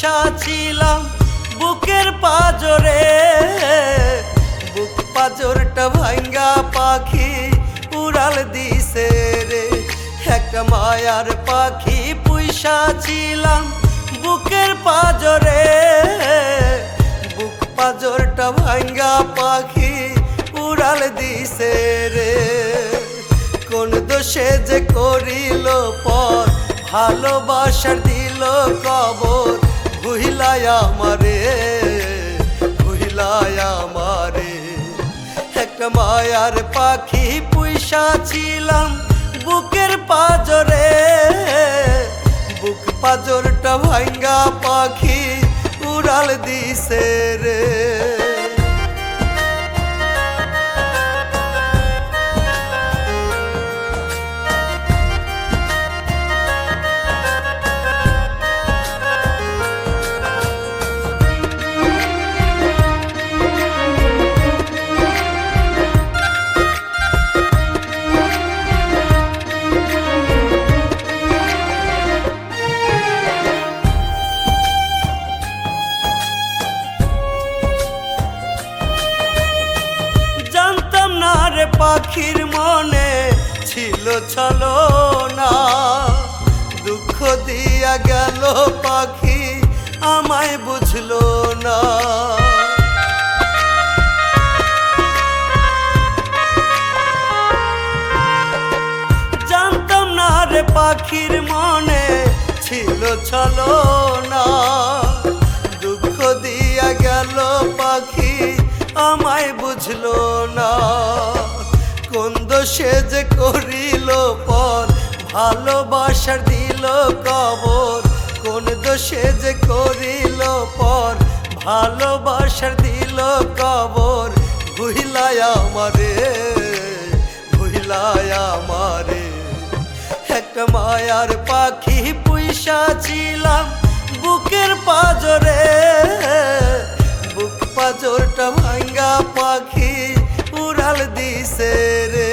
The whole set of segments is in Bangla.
পুইসা ছিলাম বুকের পাজরে, বুক পাজরটা ভাঙ্গা পাখি উড়াল দিছে রে। একটা মায়ার পাখি পুইসা ছিলাম বুকের পাজরে, বুক পাজরটা ভাঙ্গা পাখি উড়াল দিছে রে। কোন দোষে যে করিল পর ভালোবাসার দিল কবর, ভুইলায় আমারে, ভুইলায় আমারে। একটা মায়ার পাখি পুইসা ছিলাম বুকের পাজরে, বুক পাজরটা ভাঙ্গা পাখি উড়াল দিছে রে। পাখির মনে ছিল ছলনা, দুঃখ দিয়া গেল পাখি আমায় বুঝলো না। জানতাম না রে পাখির মনে ছিল ছলনা, দুঃখ দিয়া গেল পাখি আমায় বুঝলো না। কোন দোষে যে করিল পর ভালোবাসার দিল কবর, কোন দোষে যে করিল পর ভালোবাসার দিল কবর, ভুইলায় আমারে, ভুইলায় আমারে। একটা মায়ার পাখি পুইসা ছিলাম বুকের পাজরে, বুক পাজরটা ভাঙ্গা পাখি উড়াল দিছে রে।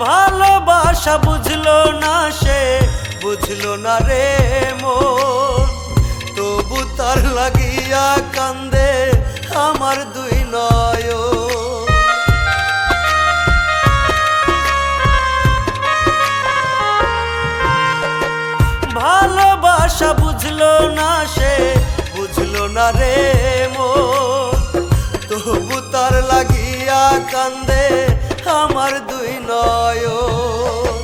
ভালোবাসা বুঝলো না সে, বুঝলো না রে মন, তবু তার লাগিয়া কান্দে আমার দুই নয়ন। ভালোবাসা বুঝলো না সে, বুঝলো না রে মন, তবু তার লাগিয়া কান্দে আমার দুই নয়ন।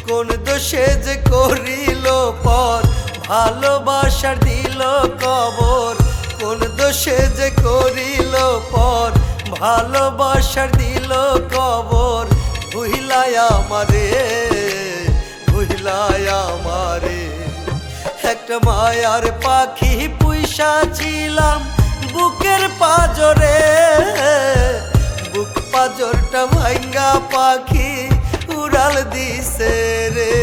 কোন দোষে যে করিল পর ভালোবাসার দিল কবর, কোন দোষে যে করিল পর ভালোবাসার দিল কবর, ভুইলায় আমারে, ভুইলায় আমারে। একটা মায়ার পাখি পুইসা ছিলাম বুকের পাজরে, বুক পাজরটা ভাঙ্গা পাখি উড়াল দিছে রে।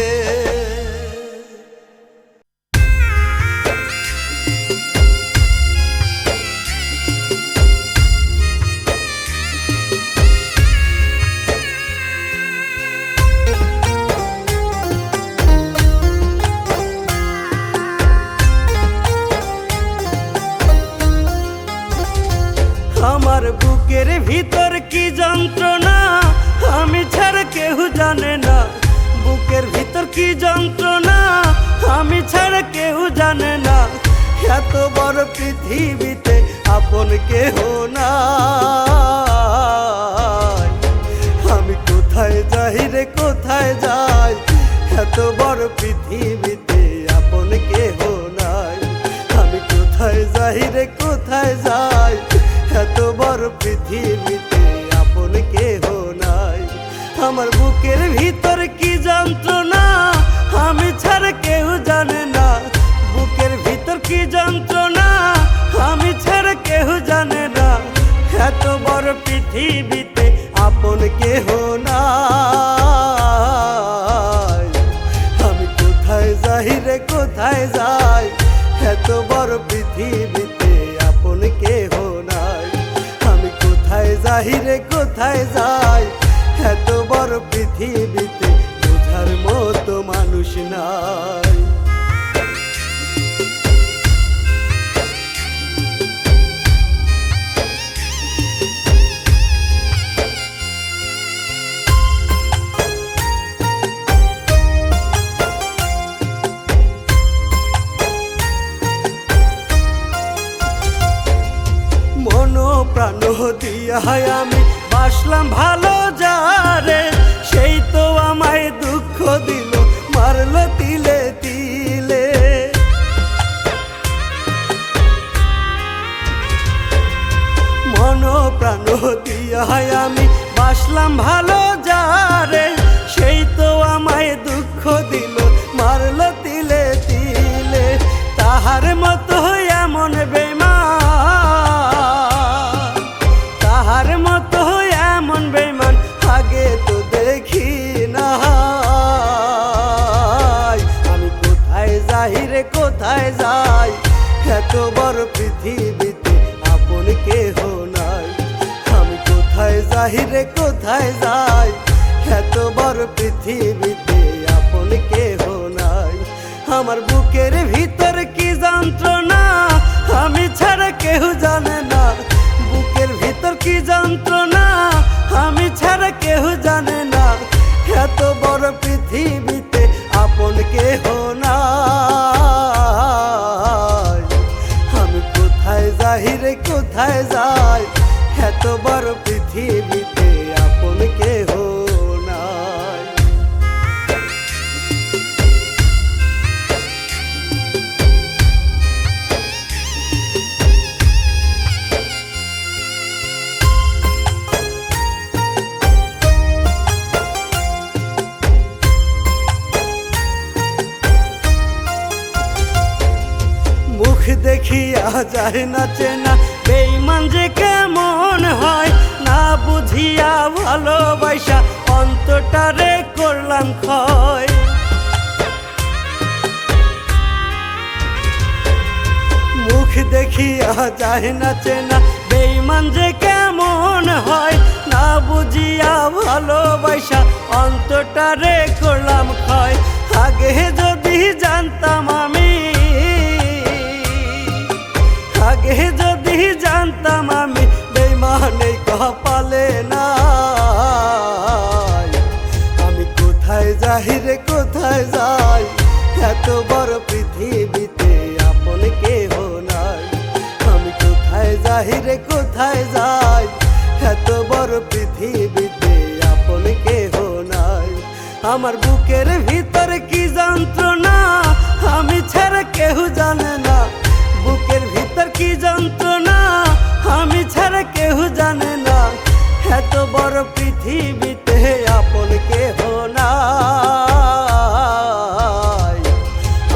আমার বুকের ভিতর কি যন্ত্রণা আমি ছাড়া কেউ জানে না, বুকের ভিতর কি যন্ত্রণা আমি ছাড়া কেউ জানে না। এত বড় পৃথিবীতে আপন কেহ নাই, আমি কোথায় যাই রে কোথায় যাই। এত বড় পৃথিবীতে আপন কেহ নাই, আমি কোথায় যাই রে কোথায় যাই। এত বড় পৃথিবীতে আপন কেহ নাই। আমার বুকের ভিতর কি যন্ত্রণা আমি ছাড়া কেউ জানে না, কি যন্ত্রণা আমি ছাড়া কেউ জানে না। এত বড় পৃথিবীতে আপন কেহ নাই। আমি কোথায় যাই রে কোথায় যাই, এত বড় পৃথিবীতে আপন কেহ নাই। আমি কোথায় যাই রে কোথায় যাই, এত বড় পৃথিবীতে বোঝার মতো মানুষ নাই। প্রাণ দিয়া আমি বাসলাম ভালো যারে, সেই তো আমায় দুঃখ দিল মারলো তিলে তিলে। মন প্রাণ দিয়া আমি বাসলাম ভালো যারে, সেই তো আমায় দুঃখ দিল মারলো তিলে তিলে। তাহার মতো এমন বেঈমান, তাহার মতো এমন বেঈমান আগে তো দেখি নাই। আমি কোথায় যাই রে কোথায় যাই, এত বড় পৃথিবীতে আপন কেহ নাই। আমি কোথায় যাই রে কোথায় যাই, এত বড় পৃথিবীতে আপন কেহ নাই। আমার বুকের ভিতর কি যন্ত্রণা আমি ছাড়া কেউ জানে না। বুকের ভিতর কি যন্ত্রণা আমি ছাড়া কেউ জানে না। এত বড় পৃথিবীতে আপন কেহ নাই। আমি কোথায় যাই রে কোথায় যাই, এত বড় পৃথিবীতে আপন কেহ নাই। মুখ দেখিয়া যায় না চেনা বেঈমান যে কেমন হয়, না বুঝিয়া ভালোবাসা অন্তরটারে করলাম ক্ষয়। মুখ দেখিয়া যায় না চেনা বেঈমান যে কেমন হয়, না বুঝিয়া ভালোবাসা অন্তরটারে করলাম ক্ষয়। আগে যদি জানতাম আমি, আগে যদি জানতাম আমি বেঈমানে কপালে নাই। আমি কোথায় যাই রে কোথায় যাই, এত বড় পৃথিবীতে আপন কেহ নাই। আমি কোথায় যাই রে কোথায় যাই, এত বড় পৃথিবীতে আপন কেহ নাই। আমার বুকের ভিতর কি যন্ত্রণা আমি ছাড়া কেউ জানে না। বুকের ভিতর কি যন্ত্রণা আমি ছাড়া কেউ জানে না। এত বড় পৃথিবীতে আপন কেহ নাই।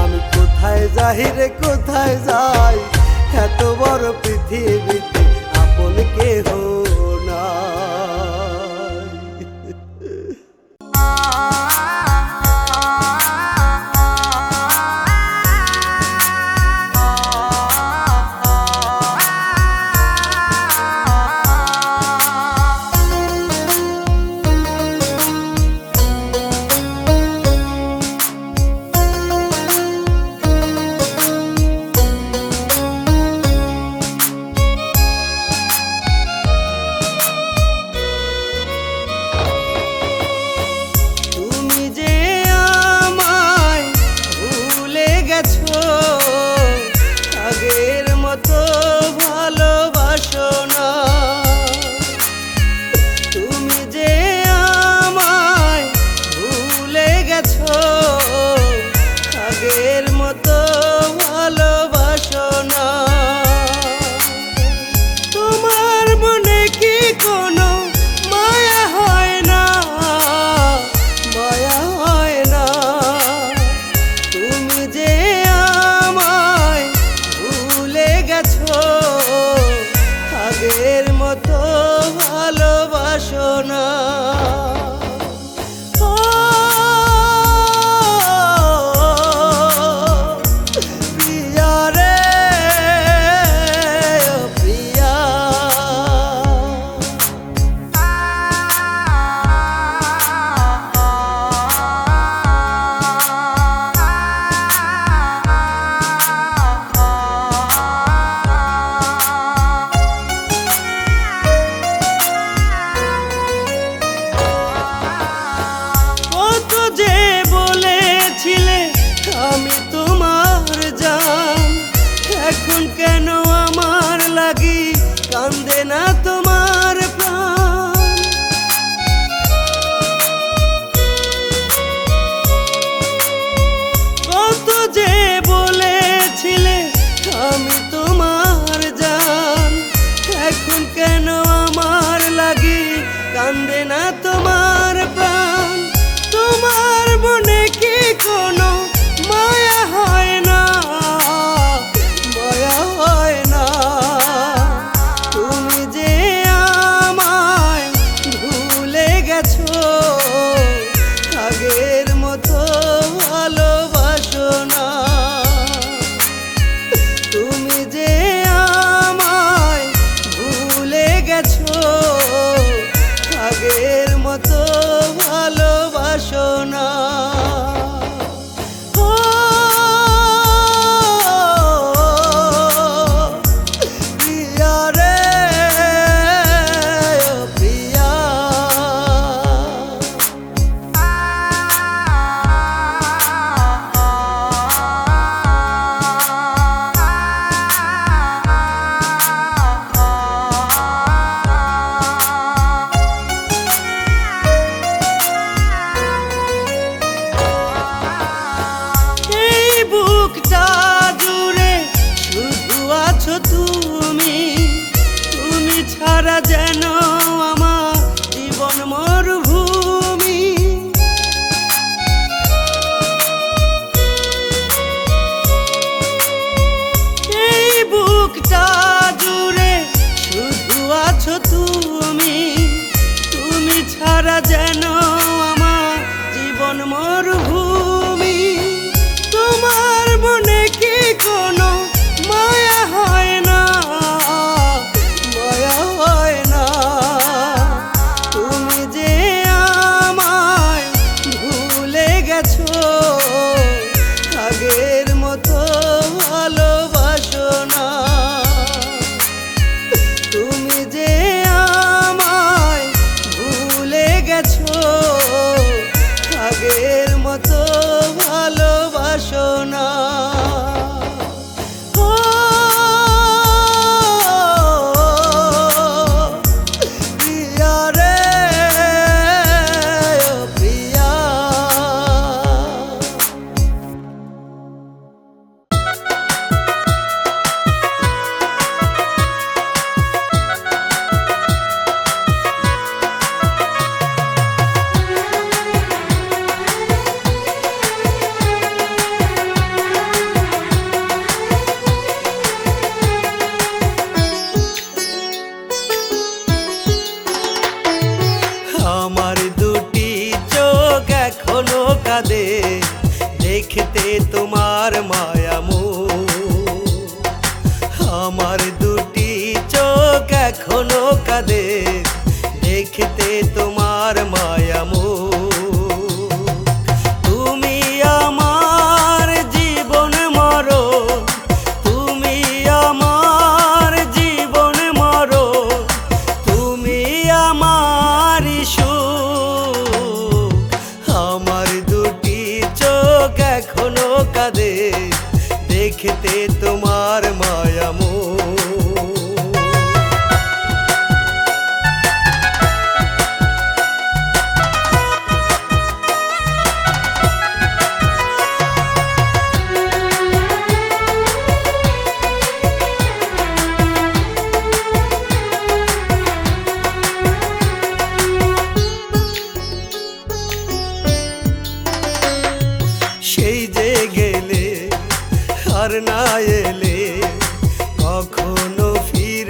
আমি কোথায় যাই রে কোথায় যাই, এত বড় পৃথিবীতে আপন কেহ নাই। গেছো, আগের মতো ভালোবাসো না। আমি তোমার জান, এখন কেন আমার লাগি কান্দে না তোমার প্রাণ? কত যে বলেছিলে আমি তোমার জান, এখন কেন আমার লাগি কান্দে না তোমার প্রাণ? তোমার মনে কি কোনো মায়া হয় না, মায়া হয় না? তুমি যে আমায় ভুলে গেছো, আগের মতো ভালোবাসো না। তুমি যে আমায় ভুলে গেছো, আগের মতো ভালোবাসো না। তুমি, তুমি ছাড়া যেন আমার জীবন মরুভূমি। এই বুকটা জুড়ে শুধু আছো তুমি, তুমি ছাড়া যেন আমার জীবন মরুভূমি। তোমার মনে কি কোনো মায়া হয় না, মায়া হয় না? তুমি যে আমায় ভুলে গেছো, আগের মতো ভালোবাসো না। তুমি যে আমায় ভুলে গেছো, আগের মতো ভালোবাসো না। দেখতে তোমার মায়া মুখ, আমার দুটি চোখ এখনো কাঁদে দেখতে তোমার মায়া মুখ। তুমি আমার জীবন মরণ, তুমি আমার জীবন মরণ, তুমি আমার সুখ। আমার দুটি চোখ এখনো কাঁদে দেখতে তোমার মায়া মুখ।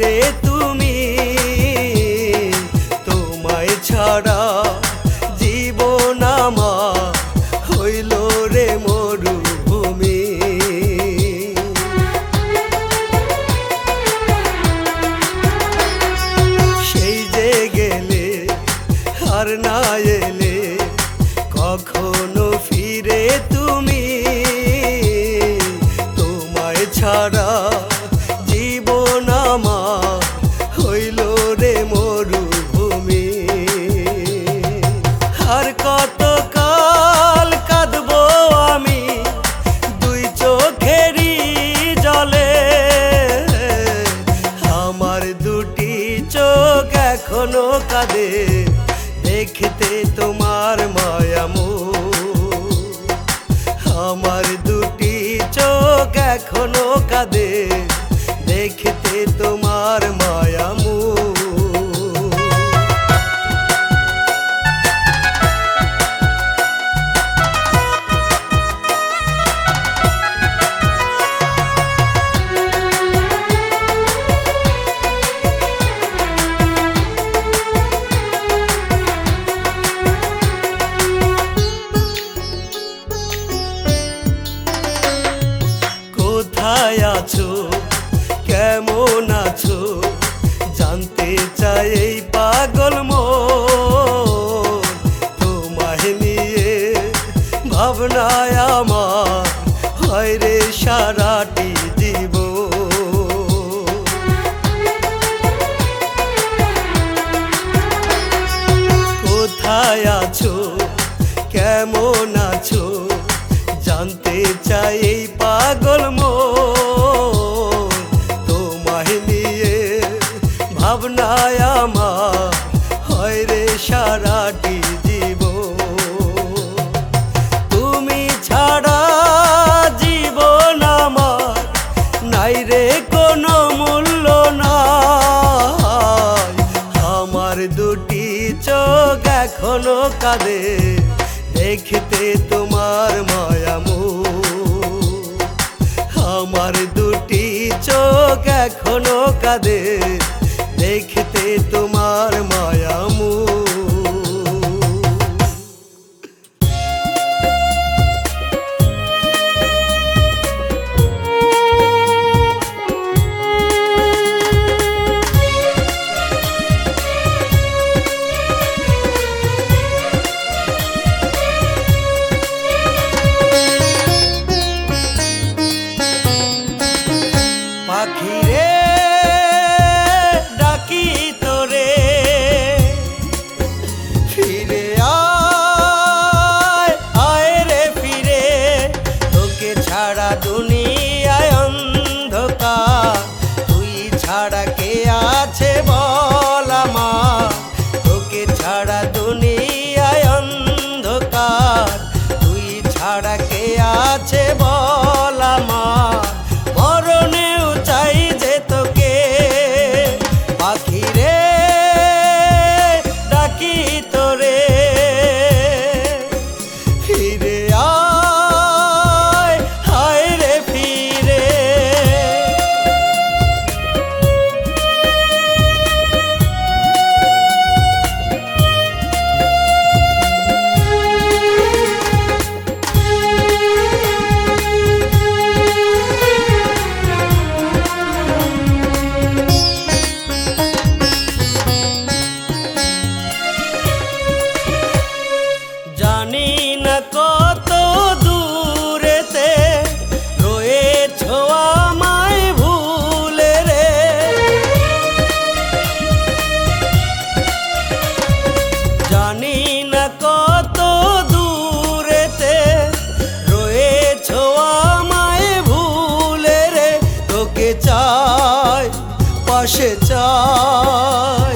রে তুমি, তোমায় ছাড়া জীবন আমার হইল রে মরুভূমি। সেই যে গেলে আর না এলে কখনো ফিরে তুমি, তোমায় ছাড়া জীবন আমার হইল রে মরুভূমি। আর কত কাল কাঁদবো আমি দুই চোখেরই জলে, আমার দুটি চোখ এখনো কাঁদে দেখতে তোমার মায়ামুখ। আমার দুটি চোখ এখনো কাঁদে দেখতে তোমার মায়ামুখ। কোথায় আছো, কেমন আছো, জানতে চাই এই পাগল মন। তোমায় নিয়ে ভাবনায় আমার হয় রে সারাটি জীবন। কোথায় আছো, কেমন আছো, জানতে চাই এই পাগল মন। তোমায় নিয়ে ভাবনায় আমার হয় রে সারাটি জীবন। তুমি ছাড়া জীবন আমার নাই রে কোনো মূল্য নাই। আমার দুটি চোখ এখনো কাঁদে দেখতে তোমার মায়ামুখ। আমার দুটি চোখ এখনো কাঁদে দেখতে তোমার মায়ামুখ। পাখিরে ডাকি তোরে ফিরে আয়, আয় রে ফিরে। তোকে ছাড়া দুনিয়ায় অন্ধকার, তুই ছাড়া কে আছে বল আমার। তোকে ছাড়া দুনিয়ায় অন্ধকার, তুই ছাড়া কে আছে বল আমার। মরণেও চাই যে তোকে, পাখিরে ডাকি তোরে ফিরে আয়, হায় রে ফিরে। জানি না কত দূরেতে রয়েছো আমায় ভুলে রে। জানি না কত দূরেতে রয়েছো আমায় ভুলে রে। তোকে চাই পাশে চাই,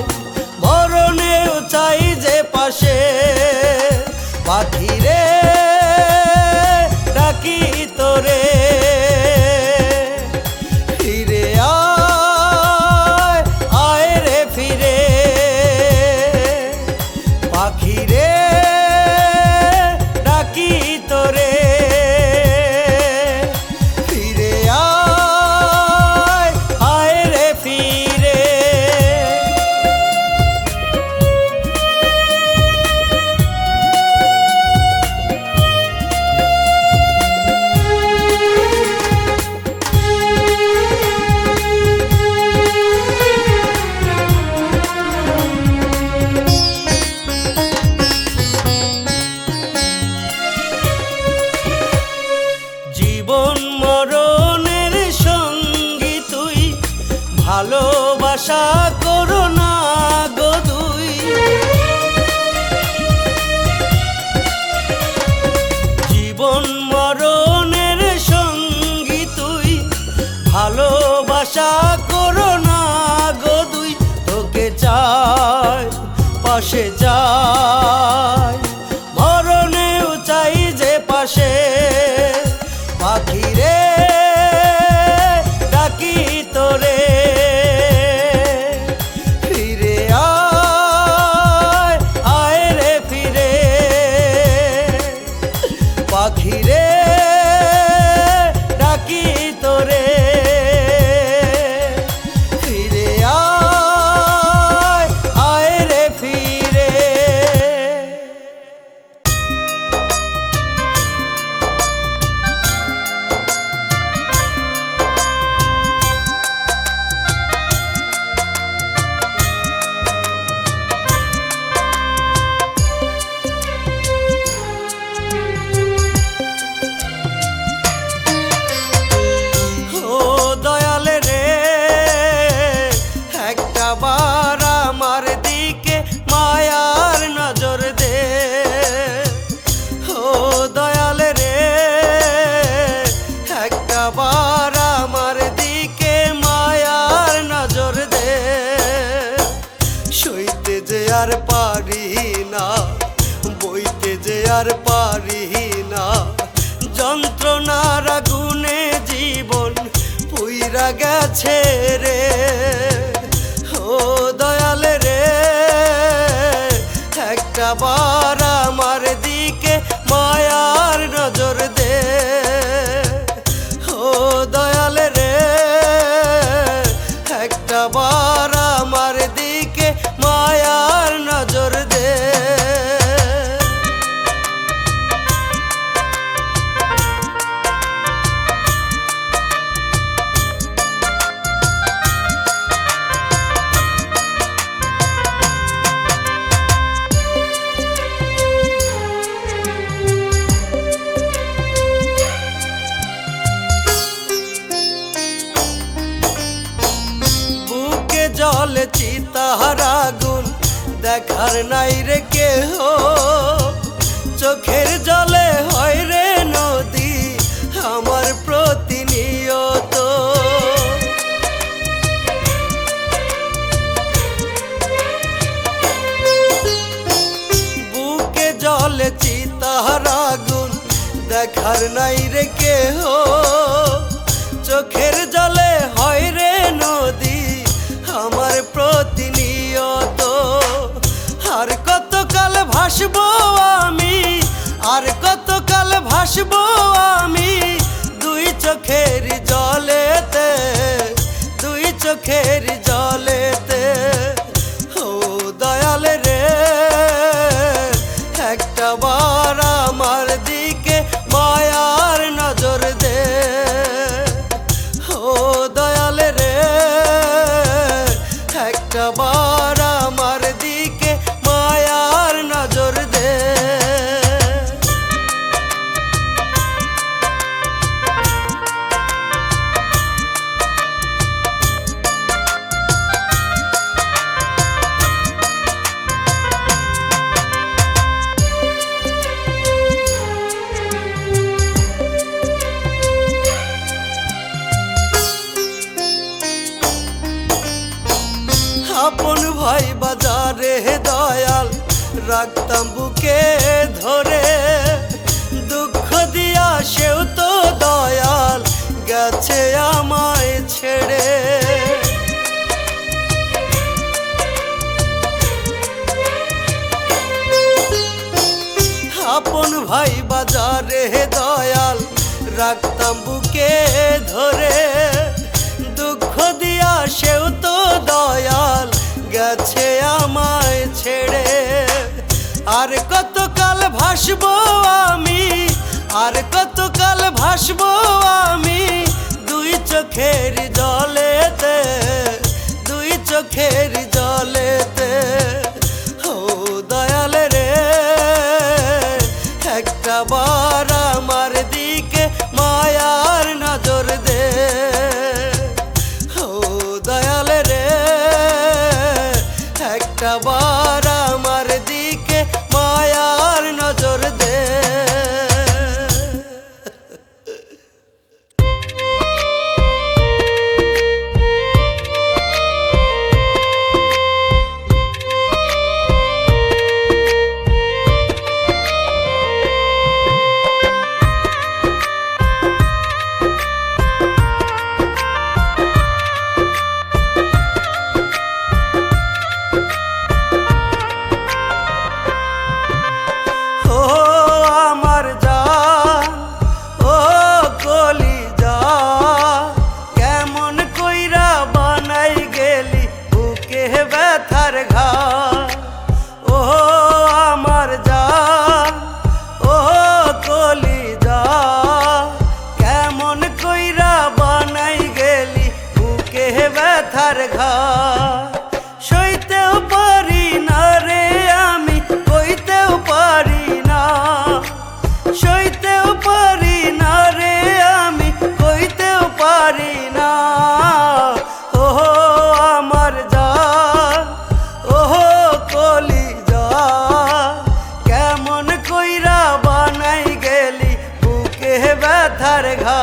মরণেও চাই যে পাশে। পাখিরে ডাকি তোরে ফিরে আয়, আয় রে ফিরে। পাখিরে ডাকি তোরে ফিরে আয়, আয় রে ফিরে। ভালোবাসা করো না গো দুই। জীবন মরণের সঙ্গী তুই, ভালোবাসা করো না গো দুই। তোকে চাই পাশে চাই, মরণেও চাই যে পাশে। পাখিরে ডাকি তোরে, ফিরে আয়, আয় রে ফিরে। পাখিরে ডাকি তোরে, ফিরে আয়, আয় রে ফিরে। বার আমার দিকে মায়ার নজর দে, ও দয়াল রে। একটা বার আমার দিকে মায়ার নজর দে। সইতে যে আর পারি না, বইতে যে আর পারি না, যন্ত্রণার আগুনে জীবন পুইরা গেছে রে। ও দয়াল রে, একটা বার আমার দিকে মায়ার নজর দে। ও দয়াল রে, একটা বার আমার দিকে মায়ার নজর দে। জলে চিতার আগুন দেখার নাই রে কেহ, চোখের জলে হয় রে নদী আমার প্রতিনিয়ত। বুকে জলে চিতার আগুন দেখার নাই রে কেহ, চোখের জলে হয় রে নদী আমার প্রতিনিয়ত। আর কতকাল ভাসবো আমি, আর কতকাল ভাসবো আমি দুই চোখের জলেতে, দুই চোখের জলেতে। ও দয়াল রে, একটা বার আমার দিকে মায়ার নজর দে। ও দয়াল রে, একটা বার আমার দিকে মায়ার নজর দে। আপন ভাই বাজারে দয়াল রাখতাম বুকে ধরে, দুঃখ দিয়া সেও তো দয়াল গেছে আমায় ছেড়ে। আপন ভাই বাজারে দয়াল রাখতাম বুকে ধরে, দুঃখ দিয়া সেও তো দয়াল গেছে আমায় ছেড়ে। আর কতকাল ভাসবো আমি, আর কতকাল ভাসবো আমি দুই চোখের জলেতে, দুই চোখের জলেতে। ও দয়াল রে, একটা বার আমার দিকে মায়ার নজর দে। ও দয়াল রে, আবার আমার দিকে মায়ার নজর দে। সইতেও পারি না রে আমি, কইতেও পারি না, সইতেও পারি না রে আমি, কইতেও পারি না। ও আমার জান, ও কলিজা, কেমন কইরা বানাই গেলি বুকে ব্যথার ঘা।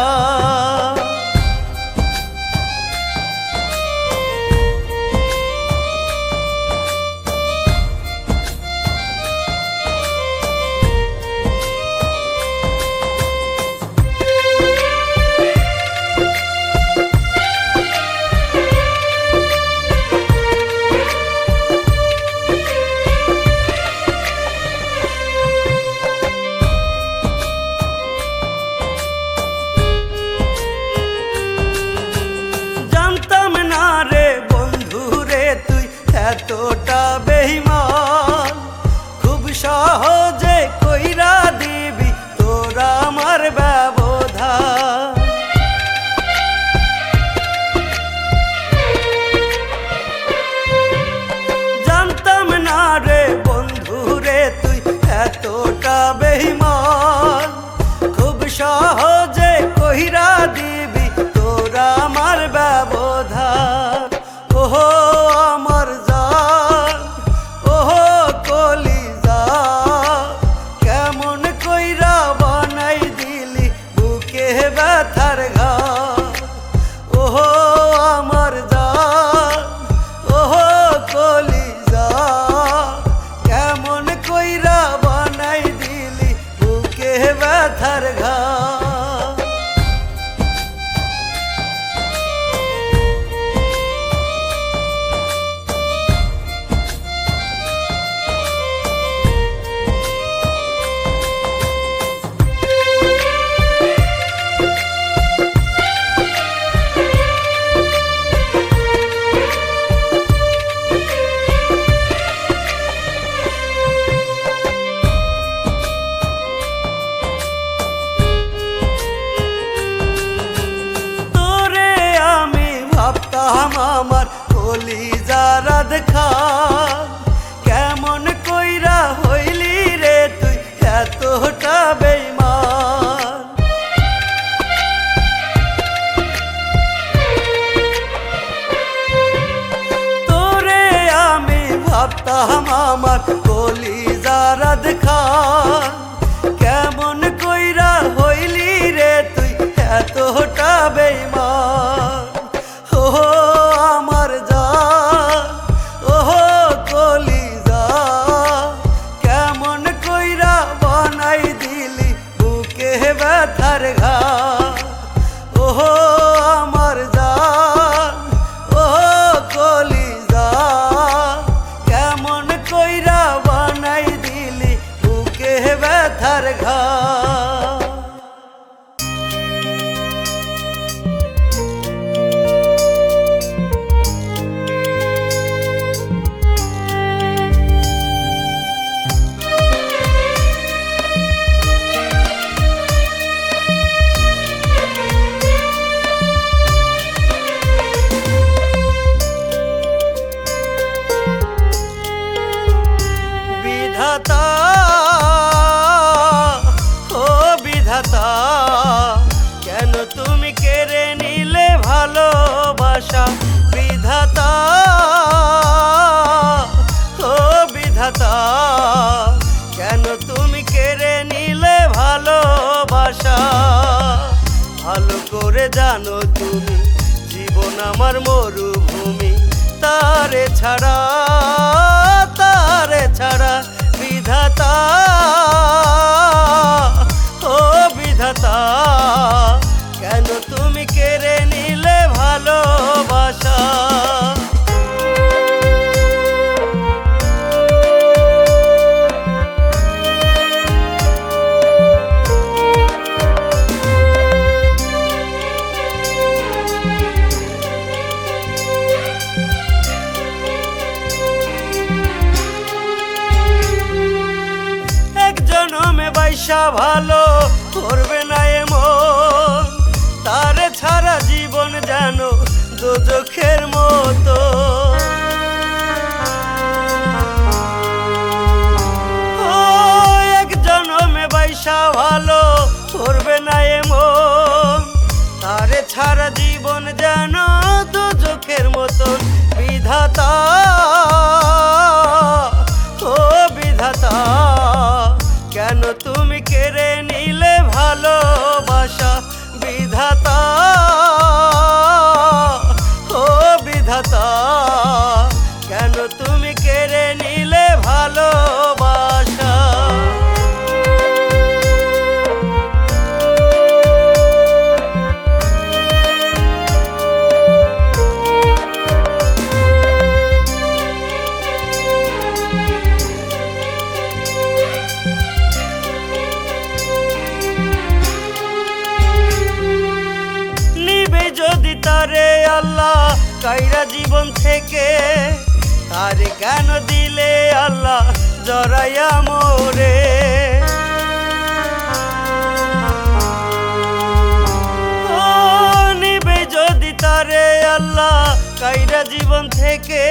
এতটা বেঈমান খুব সহজে কইরা দিবি তোরা আমার ব্যবধান। জানতাম না রে বন্ধু রে তুই এতটা বেঈমান, খুব সহজে কইরা দিবি তোরা আমার ব্যবধান। ওহো আমার জান, ওহো কলিজা, কেমন কইরা বানাই দিলি বুকে ব্যথার ঘা। ওহো আমার জান, ওহো কলিজা, কেমন কইরা বানাই দিলি বুকে ব্যথার ঘা। আমার কলিজার খান, কেমন কইরা হইলি রে তুই এতটা বেঈমান। তোরে আমি ভাবতাম আমার কলিজার খান, কেমন কইরা হইলি রে তুই এতটা বেঈমান। ওহো আমার জান, ওহো কলিজা, কেমন কইরা বানাই দিলি বুকে ব্যথার ঘা। ওহো আমার জান, ওহো কলিজা, কেমন কইরা বানাই মরুভূমি, তারে ছাড়া বিধাতা, ও বিধাতা, কেন তুমি কেড়ে নিলে ভালোবাসা? বাইশা ভালো করবে না এমন, তারে ছাড়া জীবন যেন দোজখের মতো। এক জনমে বাইশা ভালো করবে না এমন, তারে ছাড়া জীবন যেন দোজখের মতন। বিধাতা, ও বিধাতা, কেন তুমি কেড়ে নিলে ভালোবাসা? বিধাতা, ও বিধাতা, কেন তুমি কেড়ে নিলে ভালোবাসা? যদি তারে আল্লাহ কাইরা জীবন থেকে, তারে কেন দিলে আল্লাহ জড়াইয়া মোরে? নিবে যদি তারে আল্লাহ কাইরা জীবন থেকে,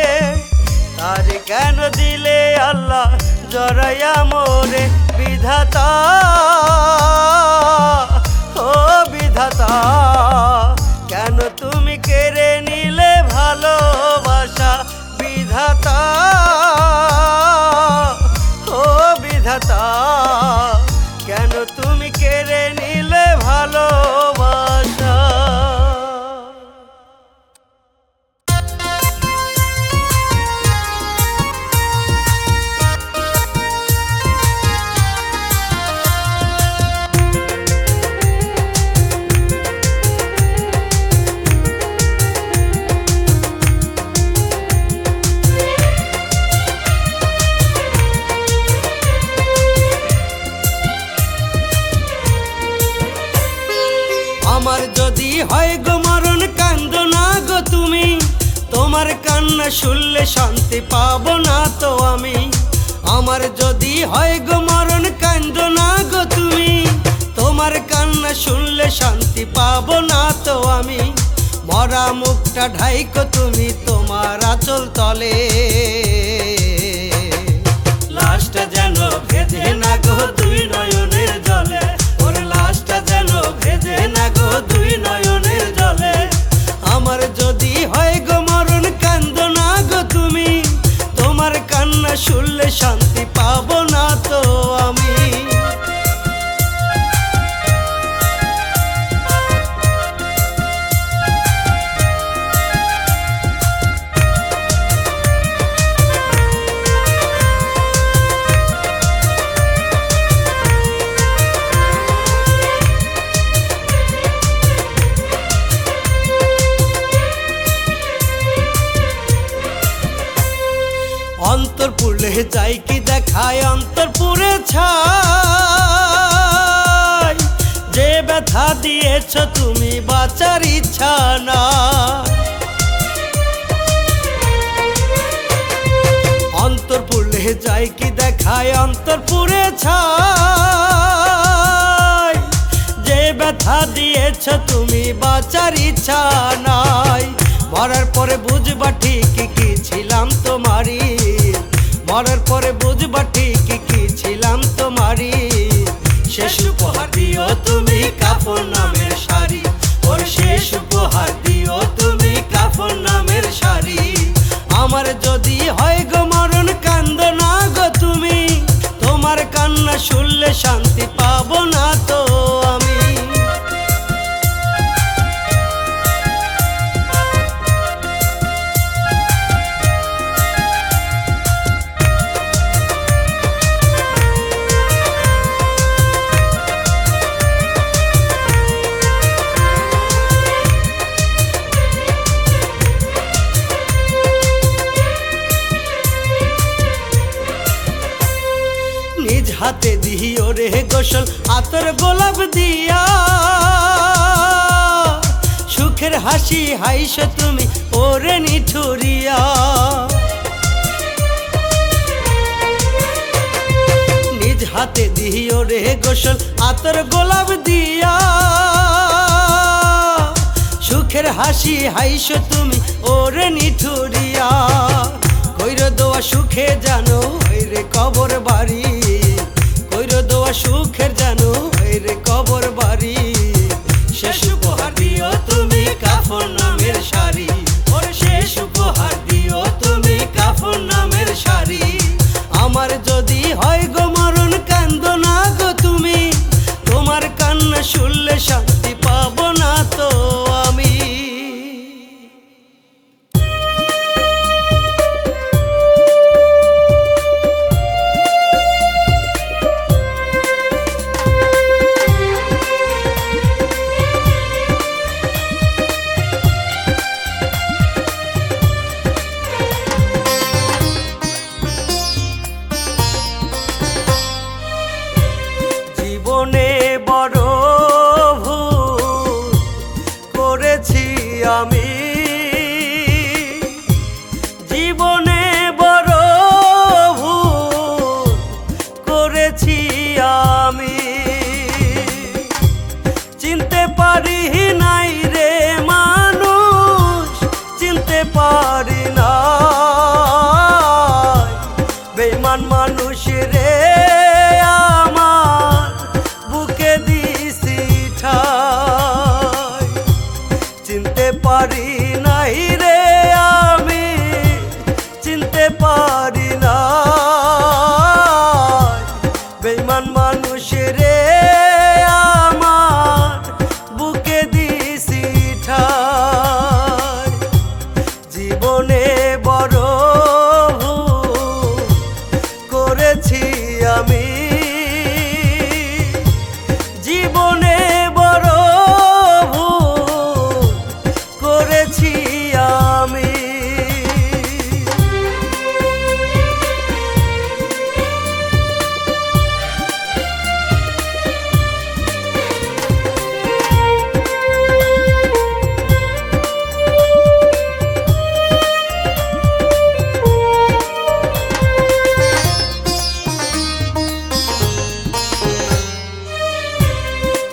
তারে কেন দিলে আল্লাহ জড়াইয়া মোরে? বিধাতা, ও বিধাতা, কেন তুমি কেড়ে নিলে ভালোবাসা? বিধাতা, ও বিধাতা, কেন তুমি কেড়ে নিলে ভালোবাসা? আমার যদি হয় গো মরণ, কান্দো না গো তুমি, তোমার কান্না শুনলে শান্তি পাবো না তো আমি। আমার যদি হয় গো মরণ, কান্দো না গো তুমি, তোমার কান্না শুনলে শান্তি পাবো না তো আমি। মরা মুখটা ঢাইকো তুমি তোমার আঁচল তলে, লাশটা যেন ভেজে না গো দুই নয়নের জলে, ওর লাশটা যেন ভেজে না গো দুই নয়নের জলে। আমার যদি হয় গো মরণ, কান্দো না গো তুমি, তোমার কান্না শুনলে শান্তি পাবো না তো আমি। অন্তরপুরে যাই কি দেখায় অন্তরপুরে ছাই, যে ব্যথা দিয়েছ তুমি বাঁচার ইচ্ছা না। অন্তরপুরে যাই কি দেখায় অন্তরপুরে ছাই, যে ব্যথা দিয়েছ তুমি বাঁচার ইচ্ছা নাই। মরার পরে বুঝবা ঠিক কি ছিলাম তোমারই, মরার পরে বুঝবা ঠিক কি ছিলাম তোমারই। শেষ উপহার দিও তুমি কাফন নামের শাড়ি, ওর শেষ উপহার দিও তুমি কাফন নামের শাড়ি। আমার যদি হয় গো মরণ, কান্দো না গো তুমি, তোমার কান্না শুনলে শান্তি পাবো না তো আমি। রে গোসল আতর গোলাপ দিয়া, সুখের হাসি হাইসো তুমি ওরে নিঠুরিয়া। নিজ হাতে দিও রে গোসল আতর গোলাপ দিয়া, সুখের হাসি হাইসো তুমি ওরে নিঠুরিয়া। কইর দোয়া সুখে জানো রে কবর বাড়ি, কইর দোয়া সুখের জানো রে কবর বাড়ি। শেষ উপহার দিও তুমি কাফন নামের শাড়ি, ওরে শেষ উপহার দিও তুমি কাফন নামের শাড়ি। আমার যদি হয় গো মরণ কান্দো না গো তুমি, তোমার কান্না শুনলে শান্তি পাবো না তো আমি। জীবনে বড় ভুল করেছি আমি, জীবনে বড় ভুল করেছি আমি। চিনতে পারি নাই রে মানুষ, চিনতে পারি না বেঈমান মানুষ রে আমার বুকে দিছি ঠাই। চিনতে পারি নাই রে আমি, চিনতে পারি না বেঈমান মানুষ রে আমার বুকে দিছি ঠাই। জীবনে বড় ভুল করেছি আমি, জীবনে বড় ভুল করেছি আমি।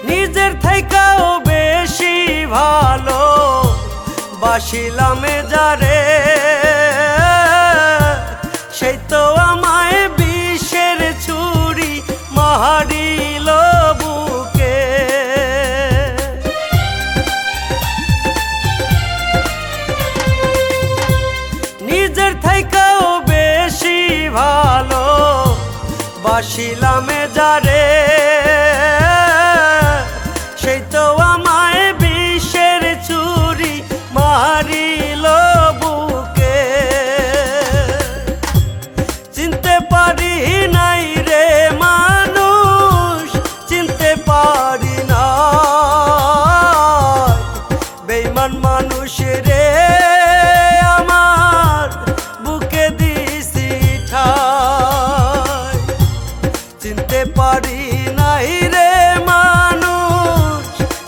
নিজের থেকেও বেশি ভালো বাসিলাম যারে, সেই তো আমায় বিষের ছুরি মারিল বুকে। নিজের থেকেও বেশি ভালো বাসিলাম যারে, সেই তো আমায় বিষের ছুরি মারিল বুকে। চিনতে পারি নাই রে মানুষ, চিনতে পারি না বেঈমান মানুষ রে আমার বুকে দিছি ঠাই। চিনতে পারি নাই রে মানুষ,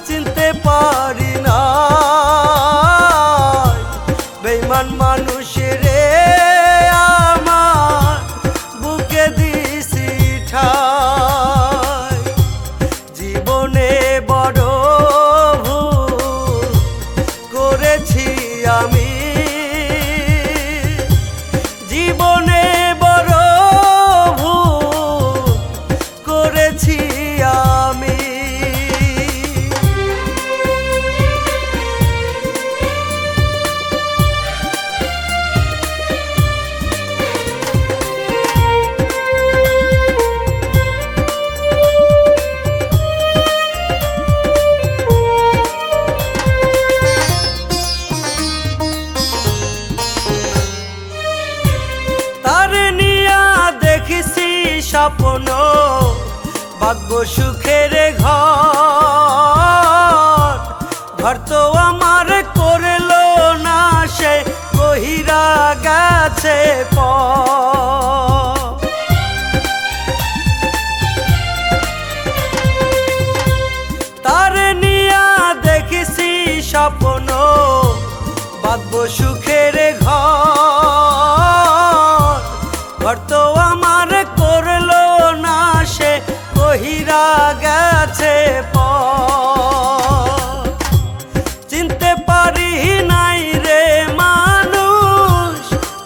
চিনতে পারি না বেঈমান মানুষ রে আমার বুকে দিছি ঠাই। জীবনে বড় ভুল করেছি আমি, জীবনে বড় ভুল করেছি আমি। তারে নিয়া দেখিছি স্বপ্ন ভাগ্য সুখের ঘর, ঘর তো আমার করলো না সে কহিরা গেছে পর।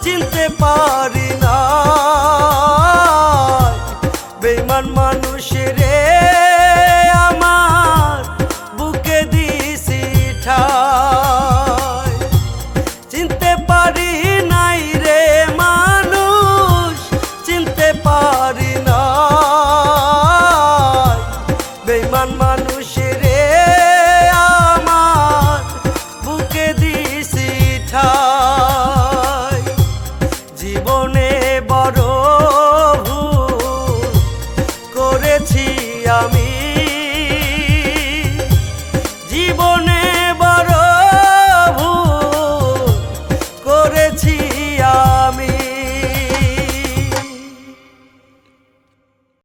চিনতে পারি না। বেঈমান মানুষ রে আমার বুকে দিছি ঠাই, চিনতে পারি নাই রে মানুষ, চিনতে পারি না। বেঈমান মানুষ রে আমার বুকে দিছি ঠাই। জীবনে বড় ভুল করেছি আমি, জীবনে